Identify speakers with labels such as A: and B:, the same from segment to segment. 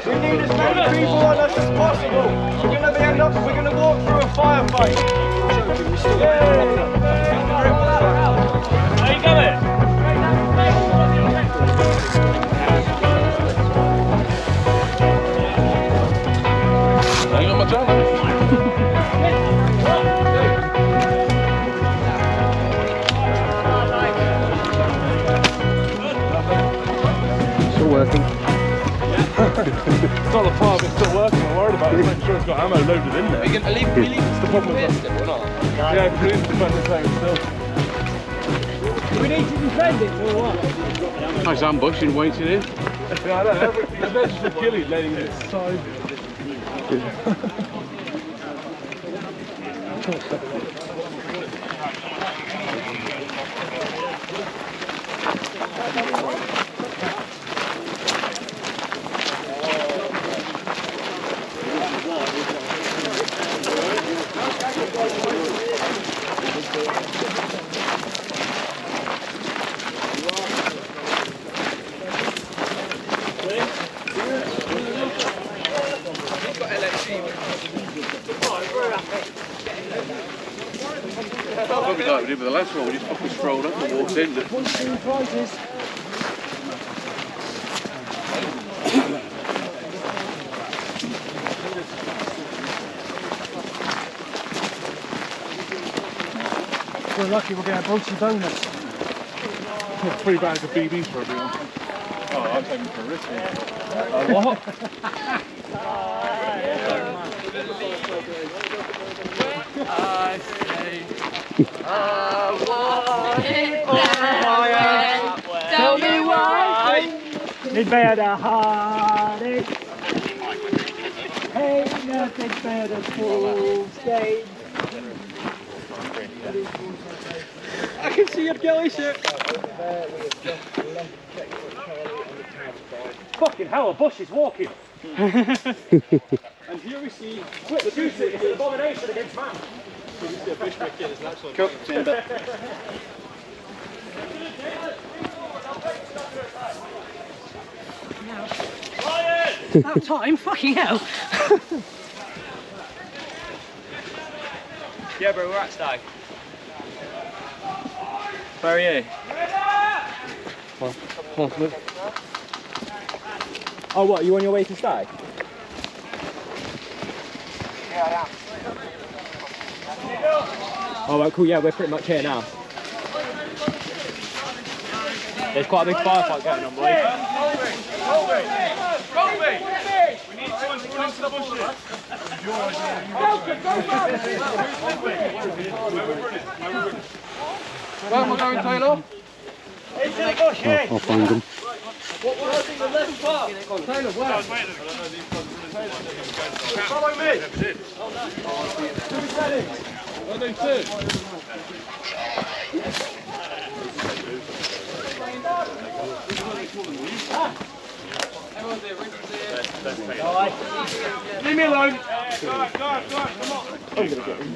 A: We need as many people on us as possible. We're going to walk through a firefight.
B: How you going?
C: I ain't got my jam.
D: Still working.
C: It's not the part of it still working. I'm worried about it. Make sure it's got ammo loaded in there.
E: Are you going to leave
C: It's the problem with
E: it or not?
C: Yeah, because we need to defend the plane still.
A: Do we need to defend it or what?
D: Nice ambushing waiting in.
C: Yeah, I know. Everything. There's just a ghillie laying in its side.
D: What we like we did with the last one, we just fucking strolled up and walked in.
A: We're lucky we're going to have Brunch donuts.
C: It's 3 bags of BBs for everyone. Oh, I'm taking for a risk. A what?
E: I say, tell me why.
A: It's better hearted. Ain't nothing better to stay. I can see your ghillie shirt. Fucking hell, a bush is walking. And here we see quick shooting. It's an abomination against man.
D: Cool, see you in a bit.
A: About time, fucking hell.
B: Yeah, bro, we're at Stag. Where are you?
A: Oh, what? Are you on your way to Stag? Oh, right, cool. Yeah, we're pretty much here now. There's quite a big firefight going on, boys.
C: We need someone to run into the bushes.
E: Where am I going, Taylor?
A: Into the bush,
D: I'll find them.
A: What was I the left part?
E: Taylor, where?
A: Follow me.
C: What are they two?
A: Leave me alone.
C: Go on, come on.
A: I'm gonna get him.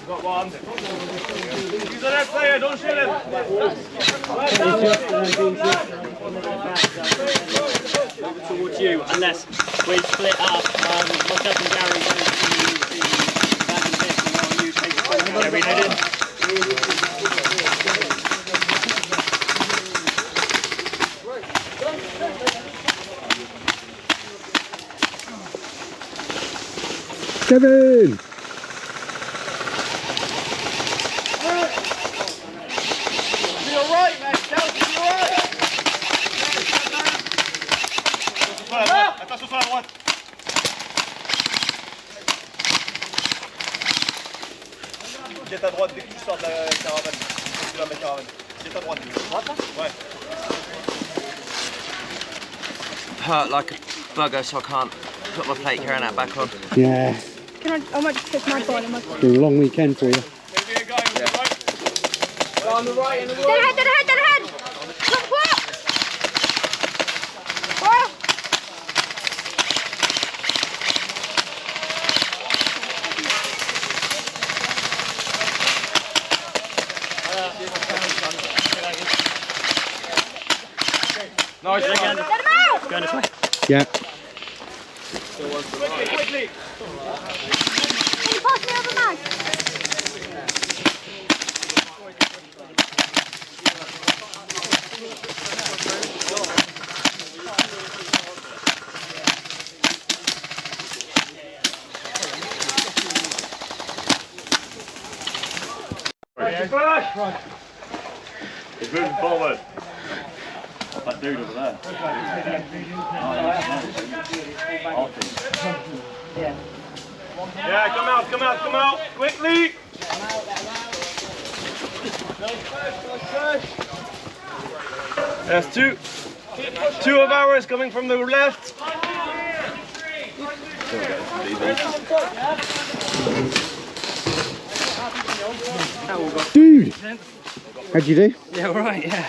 C: Got one. He's the next player, don't shoot him.
B: Towards you, unless we split up. Myself and Gary go to the back and this, and while you take the front. Gary, headed.
D: Kevin!
A: You're right, man. You're right.
C: Attention sur la droite.
A: Jette à droite dès que tu sors de la caravane. Tu la mets caravane. Jette à droite. Ouais.
E: Hurt like a bugger, so I can't put my plate carrying that back on.
D: Yeah,
F: I might just fix my body.
D: it's been a long weekend for you.
A: Go on the right and the
F: Dead ahead, dead ahead, dead ahead! Look, what? Oh!
A: Nice one.
F: Get him out!
B: Going this way.
D: Yeah.
A: Quickly.
F: Can you pass me over mag?
C: He's moving forward. That dude over there.
A: Yeah, come out, quickly. There's two of ours coming from the left.
D: Dude! How'd you do?
B: Yeah, all right, yeah.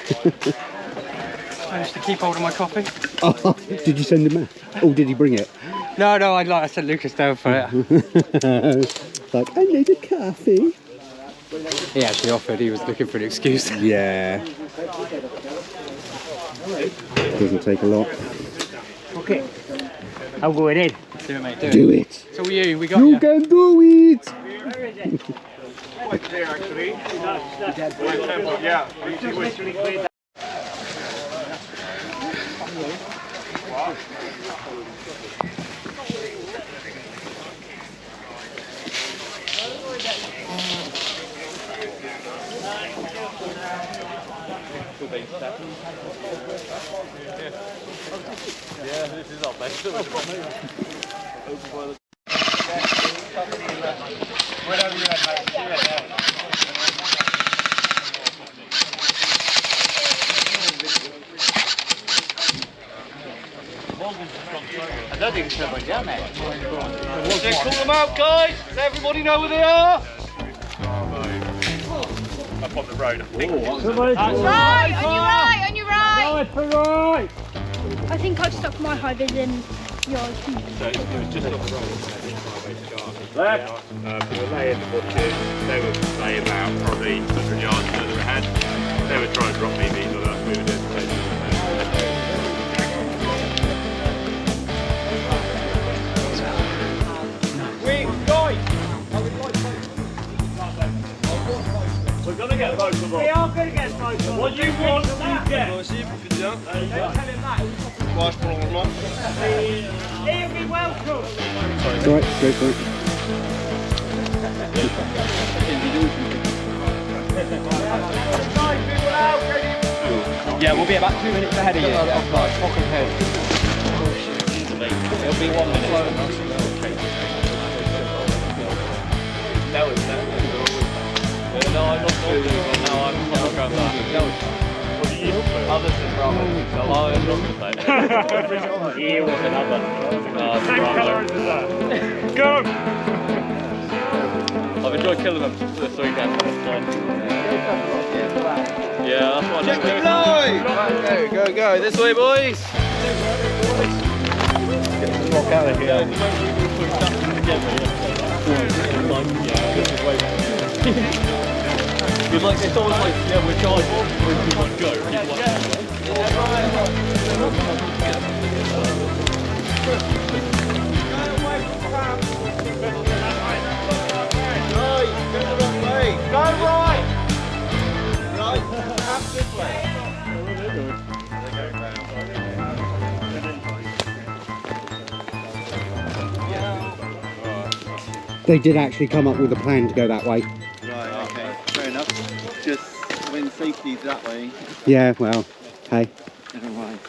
B: Managed to keep hold of my coffee.
D: Oh, did you send him out? Oh, did he bring it?
B: No, I sent Lucas down for it.
D: Like, I need a coffee.
B: He actually offered, he was looking for an excuse.
D: Yeah. Doesn't take a lot.
B: Okay. I'm going in. Do it, mate,
D: Do it.
B: So you, we got
D: You can do it.
A: Here, actually. Yeah. Yeah, this is our best. Whatever you had, mate.
B: I don't think it's someone down there.
A: Let's call them out, guys. Does everybody know where they are?
C: Up on the road, I think.
F: Right, on your right. I think I've stuck my high vis in yours.
C: So it was just off the road. Left. We were laying the bushes. They were laying about probably 100 yards further ahead. They were trying to drop me these on us. We were doing we're going to get both of them. We are going to get both of them. What you want, you get.
A: Aussi, profite bien.
B: Don't tell him that.
A: Courage pour le rangement.
B: He'll be welcome.
D: It's alright, go for it.
B: Yeah, we'll be about 2 minutes ahead of you. Fucking head. It'll be 1 minute.
A: No, it's not. No, I'm not going that. No, I'm not going that. No. What do you do? Others is Bravo. Oh, I'm not going to say. He was another.
C: Same colour as that. Go!
A: I've enjoyed killing them this weekend. Yeah, that's what I do. Go. This way, boys. Walk out of here. Good luck, it's always like, yeah, we're charging, we're too much go. Go right! Right, half this way.
D: They did actually come up with a plan to go that way.
G: Right, okay, fair enough. Just when safety's that way.
D: Yeah, well, hey.
G: Never mind.